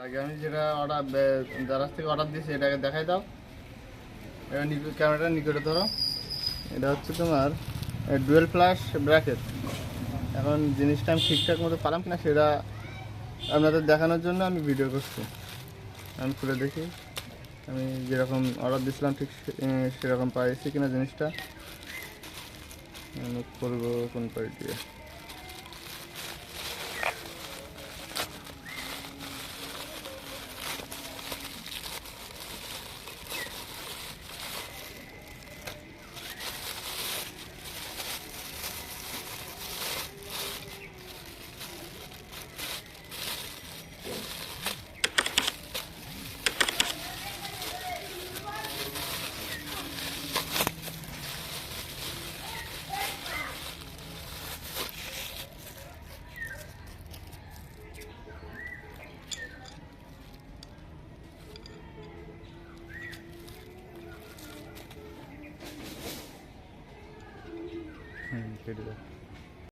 আগে আমি যেটা যার থেকে অর্ডার দিয়েছি এটাকে দেখাই দাও। এবার ক্যামেরাটা নিকটে ধরো। এটা হচ্ছে তোমার ডুয়েল ফ্ল্যাশ ব্র্যাকেট। এখন জিনিসটা আমি ঠিকঠাক মতো পারলাম কিনা সেটা আপনাদের দেখানোর জন্য আমি ভিডিও করছি। আমি খুলে দেখি আমি যেরকম অর্ডার দিয়েছিলাম ঠিক সেরকম পাইছি কিনা জিনিসটা। আমি করবো কোন পাই দিয়ে। কেটে দাও।